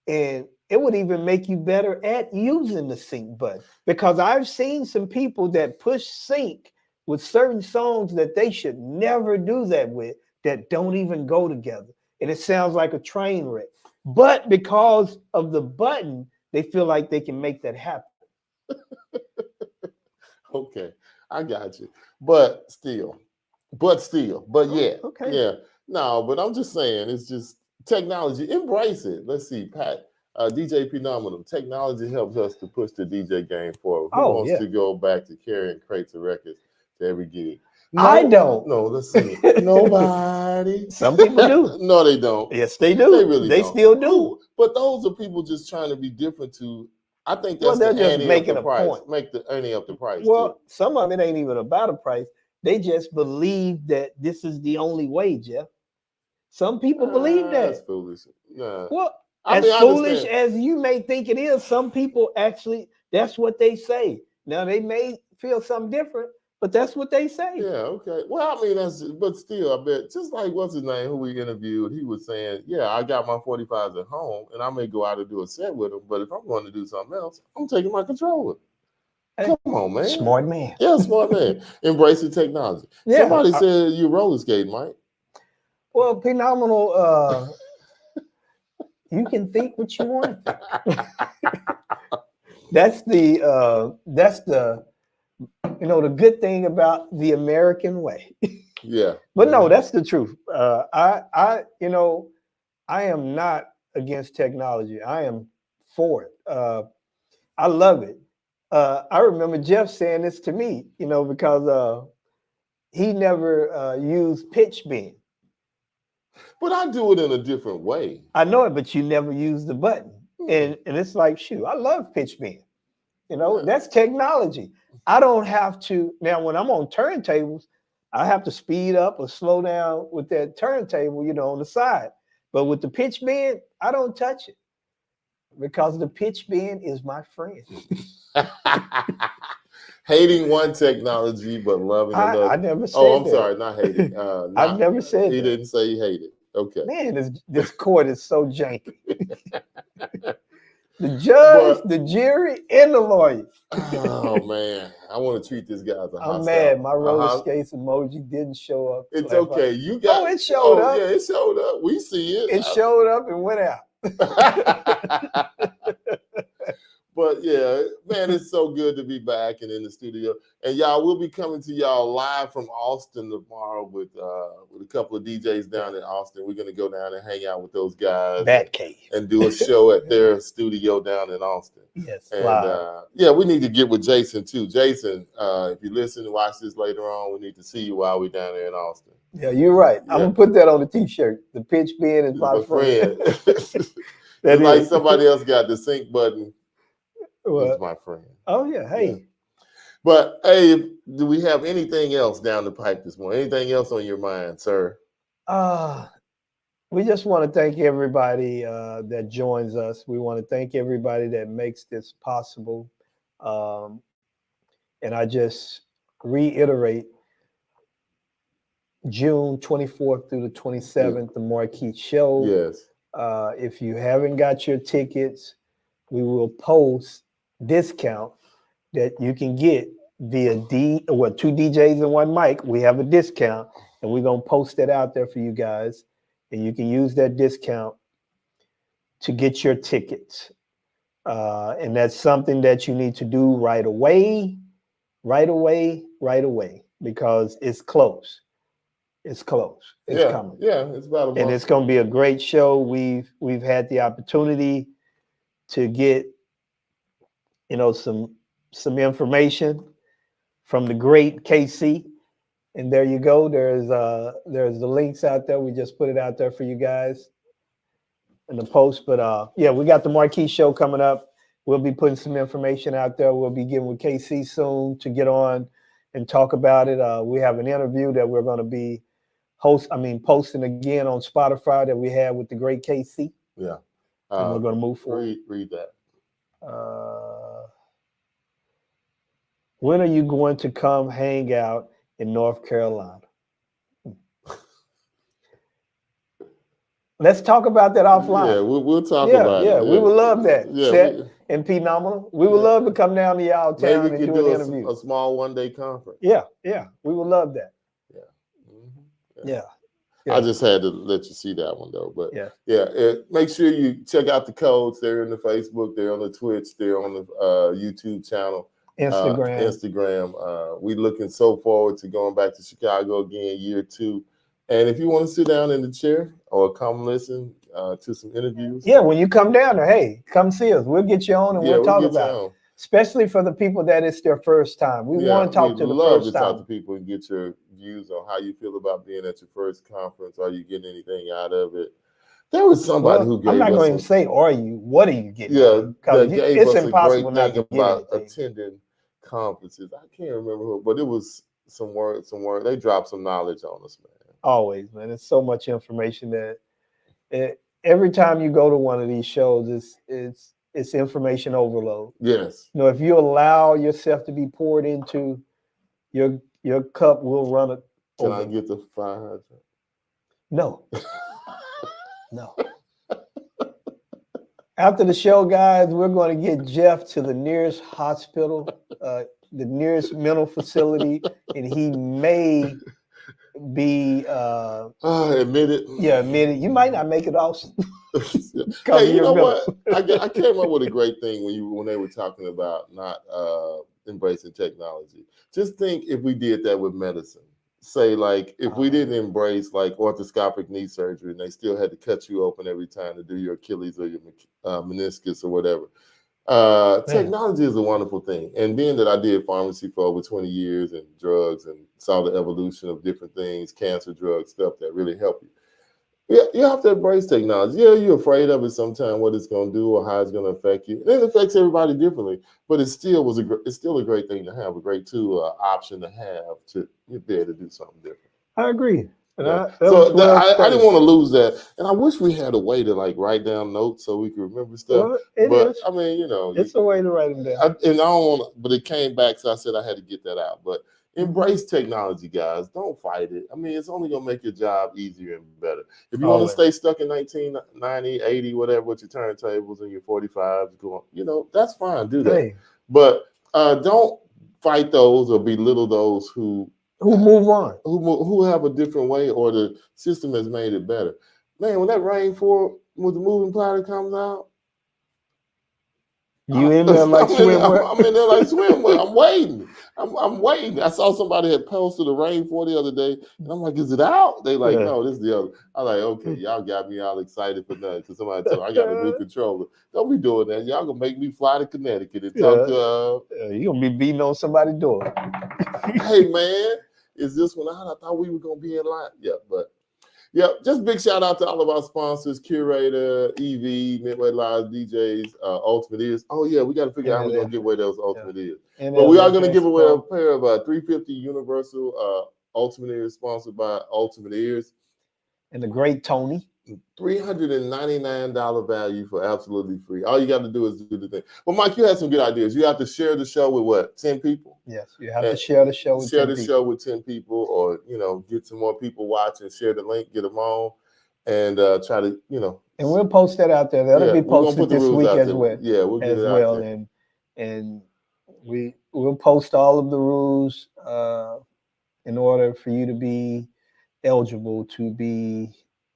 And it would even make you better at using the sync button, because I've seen some people that push sync with certain songs that they should never do that with, that don't even go together. And it sounds like a train wreck. But because of the button, they feel like they can make that happen. Okay, I got you. But yeah. Okay. Yeah. No, but I'm just saying, it's just technology. Embrace it. Let's see, Pat. DJ Phenomenal. Technology helps us to push the DJ game forward. Who Oh, wants yeah. to go back to carrying crates of records to every gig? I don't. No, let's see. Nobody. Some people do. No, they don't. Yes, they do. They really don't. Still do. Ooh, but those are people just trying to be different to. I think that's Well, they're the just ante making up the a price. point. Make the ante up the price. Well, too. some of it ain't even about a price. They just believe that this is the only way, Jeff. Some people believe That's that. foolish. Nah. Well, I as mean, I foolish understand. as you may think it is, some people actually, that's what they say. Now, they may feel something different, but that's what they say. Yeah, okay. Well, I mean, but still, I bet, just like what's his name, who we interviewed, he was saying, yeah, I got my 45s at home and I may go out and do a set with them, but if I'm going to do something else, I'm taking my controller. Hey, Come on, man. Smart man. Yeah, smart man. Embracing technology. Yeah, Somebody said you roller skate, Mike. Well, Phenomenal, you can think what you want to think. That's the the good thing about the American way. Yeah. But no, that's the truth. I am not against technology. I am for it. I love it. I remember Jeff saying this to me, because he never used pitch bend. But I do it in a different way. I know it, but you never use the button. And it's like, shoot, I love pitch bend. That's technology. I don't have to. Now, when I'm on turntables, I have to speed up or slow down with that turntable, on the side. But with the pitch bend, I don't touch it because the pitch bend is my friend. Hating one technology, but loving another. I never said I'm that. sorry, not hating. I've never said he that. didn't say he hated. Okay. Man, this court is so janky. The judge, the jury, and the lawyer. Oh man, I want to treat this guy as a hostile. I'm mad. My roller skates emoji didn't show up. It's okay. You got. Oh, it showed up. Yeah, it showed up. We see it. It showed up and went out. But yeah, man, it's so good to be back and in the studio. And y'all, we'll be coming to y'all live from Austin tomorrow with a couple of DJs down in Austin. We're gonna go down and hang out with those guys. Batcave. And do a show at their studio down in Austin. Yes. And yeah, we need to get with Jason too. Jason, if you listen and watch this later on, we need to see you while we're down there in Austin. Yeah, you're right. Yeah. I'm gonna put that on the t-shirt. The pitch bend is my friend. That's like somebody else got the sync button. He's my friend. Oh yeah, hey. Yeah. But hey, do we have anything else down the pipe this morning? Anything else on your mind, sir? We just want to thank everybody that joins us. We want to thank everybody that makes this possible. And I just reiterate, June 24th through the 27th, the Marquee Show. Yes. If you haven't got your tickets, we will post discount that you can get via two DJs and one mic. We have a discount, and we're going to post it out there for you guys. And you can use that discount to get your tickets. And that's something that you need to do right away, because it's close. It's close. It's coming. Yeah, it's about a month. And it's going to be a great show. We've had the opportunity to get, some information from the great KC. And there you go. There's the links out there. We just put it out there for you guys in the post. But yeah, we got the Marquee Show coming up. We'll be putting some information out there. We'll be getting with KC soon to get on and talk about it. We have an interview that we're going to be posting again on Spotify that we had with the great KC. Yeah. And we're going to move forward. Read that. When are you going to come hang out in North Carolina? Let's talk about that offline. Yeah, we'll talk about it. Yeah, we would love that. Yeah, Seth and Phenomenal. We would love to come down to y'all town and do an interview. A small one-day conference. Yeah, we would love that. Yeah. Mm-hmm. Yeah. I just had to let you see that one though. But make sure you check out the codes. They're in the Facebook, they're on the Twitch, they're on the YouTube channel. Instagram. We're looking so forward to going back to Chicago again, year 2. And if you want to sit down in the chair or come listen, to some interviews? Yeah, when you come down there, hey, come see us. We'll get you on and we'll talk about it. Especially for the people that it's their first time. We want to talk to the first time. Talk to people and get your views on how you feel about being at your first conference. Are you getting anything out of it? There was somebody who gave us. I'm not going to say, are you? What are you getting? Yeah, that gave it's us impossible a great not thing to get about anything. attending conferences. I can't remember who, but it was some word. They dropped some knowledge on us, man. Always, man. It's so much information that every time you go to one of these shows, it's information overload. Yes. You know, if you allow yourself to be poured into, your cup will run it. Can I get the fire hydrant? No. No. After the show, guys, we're going to get Jeff to the nearest hospital, the nearest mental facility, and he may be admitted. Yeah, admitted. You might not make it off. Hey, you know what? I came up with a great thing when they were talking about not embracing technology. Just think if we did that with medicine. Say, like, if we didn't embrace like orthoscopic knee surgery and they still had to cut you open every time to do your Achilles or your meniscus or whatever. Technology is a wonderful thing. And being that I did pharmacy for over 20 years and drugs and saw the evolution of different things, cancer drugs, stuff that really help you. Yeah, you have to embrace technology. Yeah, you're afraid of it sometimes, what it's going to do or how it's going to affect you. And it affects everybody differently, but it's still a great thing to have, a great tool, option to have to be able to do something different. I agree. And I didn't want to lose that, and I wish we had a way to like write down notes so we could remember stuff. Well, I mean, you know, it's a way to write them down. And I don't want, but it came back, so I said I had to get that out. But embrace technology, guys. Don't fight it. I mean, it's only gonna make your job easier and better. If you want to stay stuck in 1990, 80, whatever, with your turntables and your 45s, that's fine. Do that, but don't fight those or belittle those who move on, who have a different way, or the system has made it better. Man, when that rainforest with the moving platter comes out, you in there like swimwear? I'm in there like swimwear. I'm waiting. I'm waiting. I saw somebody had posted a rainforest the other day, and I'm like, is it out? They like, no, this is the other. I'm like, okay, y'all got me all excited for nothing because somebody told me I got a new controller. Don't be doing that. Y'all gonna make me fly to Connecticut and talk to. You gonna be beating on somebody's door. Hey man, is this one out? I thought we were gonna be in line. Yeah, but. Yeah, just big shout out to all of our sponsors, Curator, EV, Midway Live, DJs, Ultimate Ears. Oh, yeah, we got to figure out how we're going to give away those Ultimate Ears. But we are going to give away a pair of 350 Universal Ultimate Ears sponsored by Ultimate Ears. And the great Tony. $399 value for absolutely free. All you got to do is do the thing. Well, Mike, you had some good ideas. You have to share the show with what? 10 people? Yes, you have to share the show with 10 people. Share the show with 10 people, or, get some more people watching, share the link, get them on, and try to, And we'll post that out there. That'll be posted this week as well. Yeah, we'll get it out there. And we'll post all of the rules in order for you to be eligible to be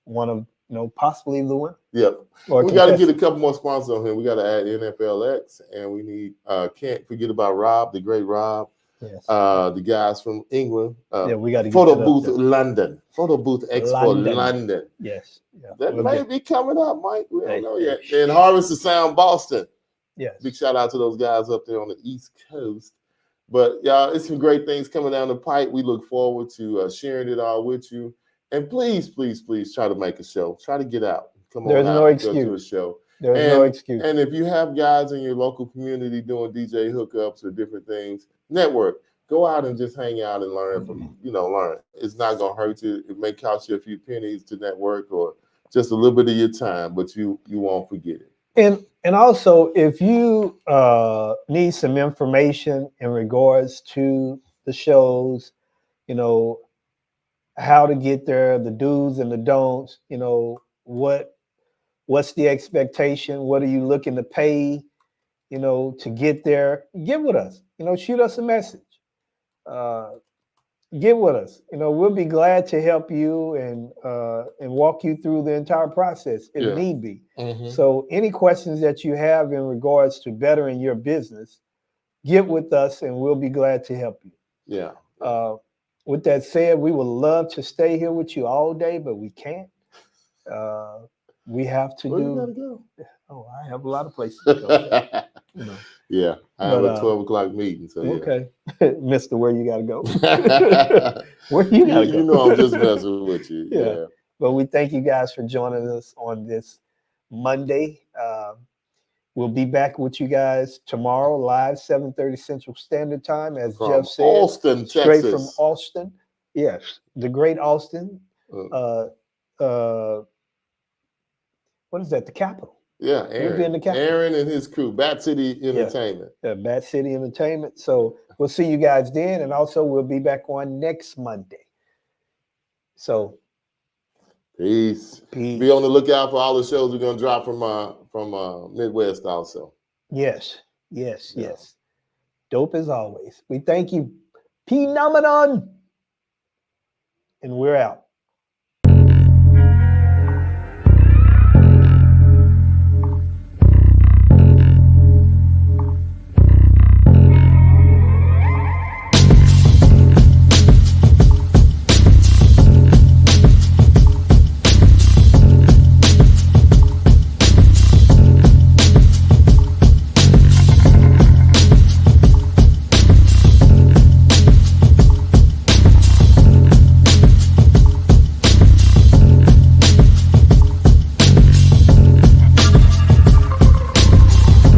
one of, possibly the one. Yep. We got to get a couple more sponsors on here. We got to add NFLX, and we need, can't forget about Rob, the great Rob. Yes. The guys from England. We got to get Photo Booth London. Photo Booth Expo London. Yes. Yeah. That may be coming up, Mike. We don't know yet. And Harvest of Sound Boston. Yes. Big shout out to those guys up there on the East Coast. But y'all, it's some great things coming down the pipe. We look forward to sharing it all with you. And please, please, please try to make a show. Try to get out. Come on, there's no excuse. Go to a show. There's no excuse. And if you have guys in your local community doing DJ hookups or different things, network. Go out and just hang out and learn from, learn. It's not going to hurt you. It may cost you a few pennies to network or just a little bit of your time, but you won't forget it. And also, if you need some information in regards to the shows, how to get there, the do's and the don'ts, what's the expectation? What are you looking to pay, to get there? Get with us. Shoot us a message. Get with us. We'll be glad to help you and walk you through the entire process if need be. Mm-hmm. So any questions that you have in regards to bettering your business, get with us and we'll be glad to help you. Yeah. With that said, we would love to stay here with you all day, but we can't. we have to Where do. you gotta go? Oh, I have a lot of places to go. You know. Yeah, I have But, a 12 o'clock meeting. So yeah. Okay, Mister, where you gotta go? you, Where you gotta go? you know I'm just messing with you. Yeah. Yeah. But we thank you guys for joining us on this Monday. We'll be back with you guys tomorrow, live 7:30 Central Standard Time, as From Jeff said, Austin, straight Texas. from Austin. Yes, the great Austin. What is that? The capital. Yeah, We'll be in the capital. Aaron and his crew, Bat City Entertainment. Bat City Entertainment. So we'll see you guys then, and also we'll be back on next Monday. So Peace. peace. Be on the lookout for all the shows we're gonna drop from Midwest also. Yes. Dope as always. We thank you, Phenomenon, and we're out.